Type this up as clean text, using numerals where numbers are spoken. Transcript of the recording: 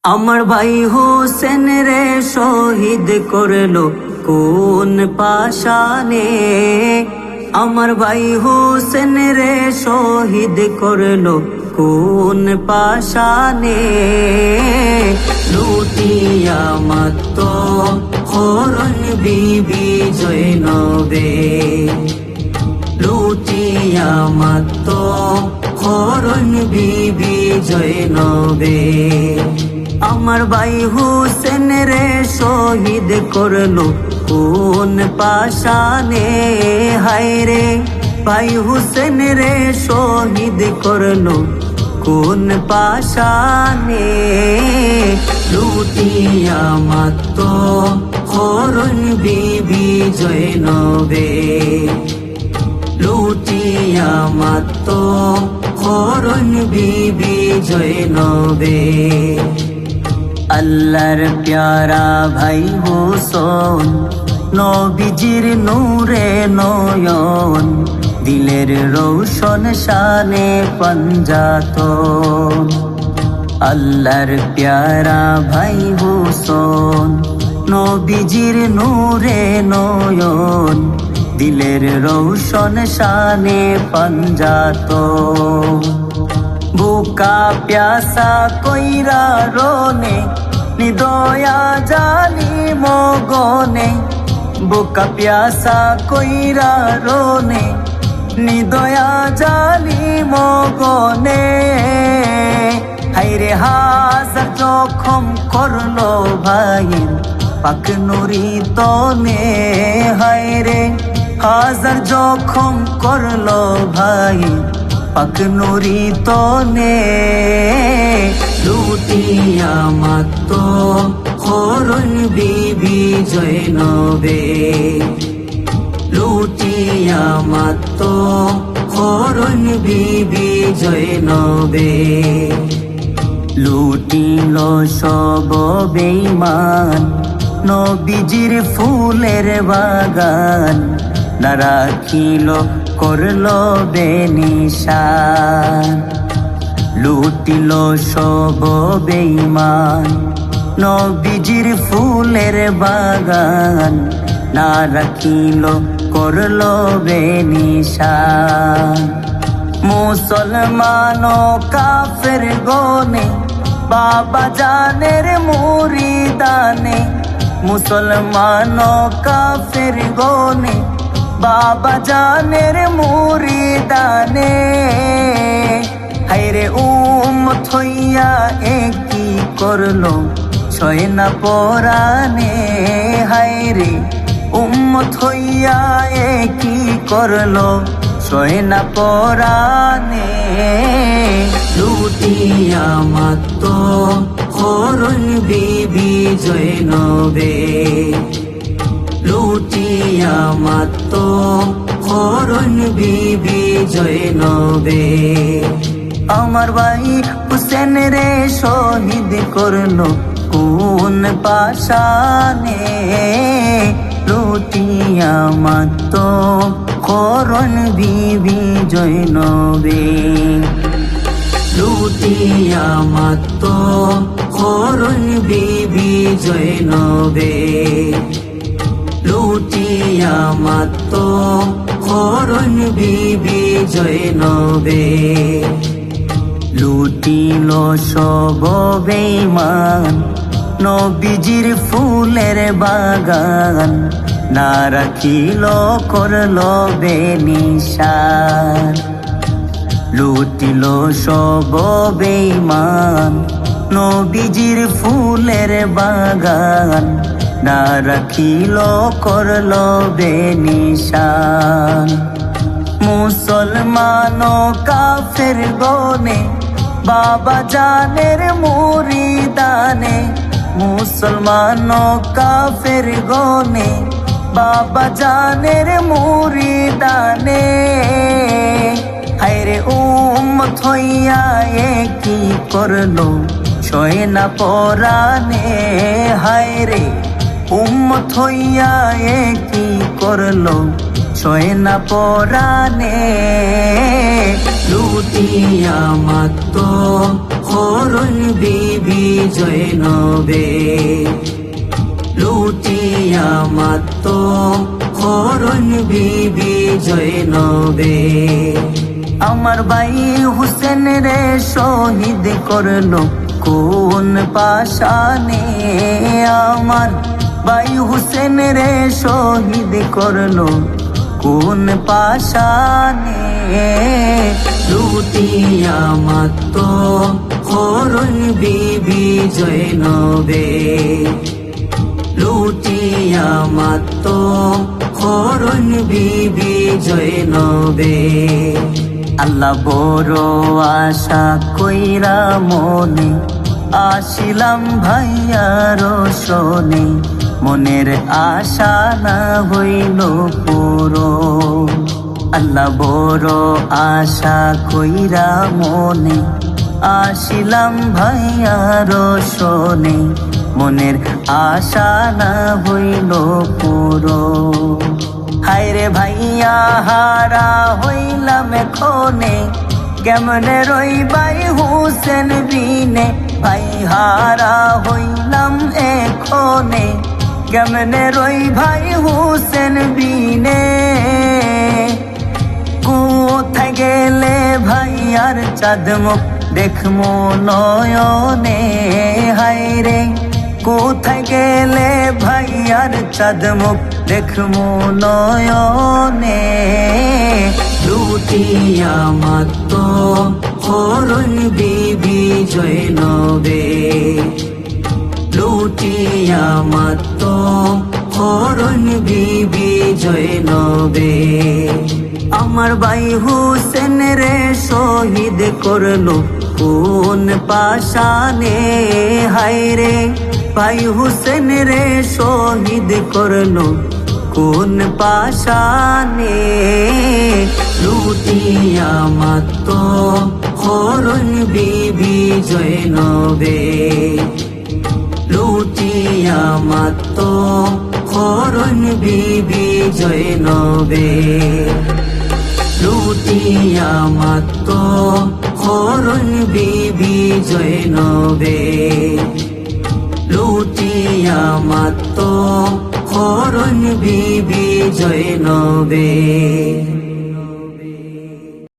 আমার ভাই হোসেন রে শহীদ করলো কোন পাশানে। আমার ভাই হোসেন রে শহীদ করলো কোন পাশানে। লুটিয়া মাত্র হরণ বিবি জৈনবে। লুটিয়া মাত্র হরণ বিবি জৈনবে। আমার ভাই হোসেন রে শহীদ করলো কোন পাশানে। হায় রে ভাই হোসেন রে শহীদ করলো কোন পাশানে। লুটিয়া মাত্র হরণ বিবি জৈনবে। লুটিয়া মাত্র হরণ বিবি জৈনবে। আল্লাহর প্যারা ভাই হোসেন নবীজির নূরে নয়ন। দিলের রৌশন শানে পঞ্জাতন। আল্লাহর প্যারা ভাই হোসেন নবীজির নূরে নয়ন। দিলের রৌশন শানে পঞ্জাতন। বুকা প্যাসা কইরা রোনে নিদয়া জালি মগনে। বুকা প্যাসা কইরা রোনে নিদয়া জালি মগনে। হাইরে হাজার জখম করলো ভাইয়ের পাক নুরি তনে। হায়রে হাজার জখম করলো ভাইয়ের পাক নুরি তনে। লুটিয়া মাত্র হরণ বিবি জৈনবে। লুটিয়া মাত্র হরণ বিবি জৈনবে। লুটিল সব বেঈমান নবীজির ফুলের বাগান। না রাখিল করলো বেনিশান। লুটিল সব বেঈমান নবীজির ফুলের বাগান। না রাখিল করলো বেনিশান। মুসলমান কাফের গনে বাবা জানের মুরিদানে। মুসলমান কাফের গনে বাবা জানের মুরিদানে। হায়রে উম্মত হইয়া একই করলো ছয় না পরানে। হায়রে উম্মত হইয়া একই করলো ছয় না পরানে। লুটিয়া মাত্র হরণ বিবি জৈনবে। লুটিয়া মাত্র হরণ বিবি জৈনবে। আমার ভাই হোসেন রে শহীদ করলো কোন পাশানে। লুটিয়া মাত্র হরণ বিবি জৈনবে। লুটিয়া মাত্র হরণ বিবি জৈনবে। লুটিয়া মাত্র হরণ বিবি জৈনবে। লুটিল সব বেঈমান নবীজির ফুলের বাগান। না রাখিল করলো বেনিশান। লুটিল সব বেঈমান নবীজির ফুলের বাগান। না রাখিল করলো বেনিশান। মুসলমান কাফের গনে বাবা জানের মুরিদানে। মুসলমান কাফের গনে বাবা জানের মুরিদানে। হায়রে উম্মত হইয়া একই করলো ছয় না পরানে। হায়রে উম্মত হইয়া একই করলো ছয় না পরানে। লুটিয়া মাত্র হরণ বিবি জয়নবে লুটিয়া মাত্র হরণ বিবি জয়নবে আমার ভাই হুসেন রে শহীদ করলো কোন পাশানে আমার ভাই হুসেন রে শহীদ করলো কোন পাশানে লুটিয়া মাত্র হরণ বিবি জয়নবে লুটিয়া মাত্র হরণ বিবি জয়নবে আল্লাহ বড় আশা কইরা মনে আসিলাম ভাইয়ার শোনে মনের আশা না হইল পুরো আল্লাহ বড় আশা কইরা মনে আসিলাম ভাইয়ার শোনে মনের আশা না হইল পুরো হায়রে ভাইয়া হারা হইলাম এখনে কেমনে রইবাই হুসেন বিনে ভাই হারা হইলাম এখনে কেমনে রই ভাই হুসেন বিনে কোথায় গেলে ভাই আর চাঁদ মুখ দেখমো নয়নে হায়রে কোথায় গেলে ভাই আর চাঁদ মুখ দেখমো নয়নে লুটিয়া মাত্র হরণ বিবি জয়নবে লুটিয়া মাত্র হরণ বিবি জয়নবে আমার ভাই হুসেন রে শহীদ করলো কোন পাশানে হায়রে ভাই হুসেন রে শহীদ করলো কোন পাশানে লুটিয়া মাত্র হরণ বিবি জয়নবে লুটিয়া মাত্র হরণ বিবি জয়নবে লুটিয়া মাত্র হরণ বিবি জয়নবে লুটিয়া মাত্র হরণ বিবি জয়নবে।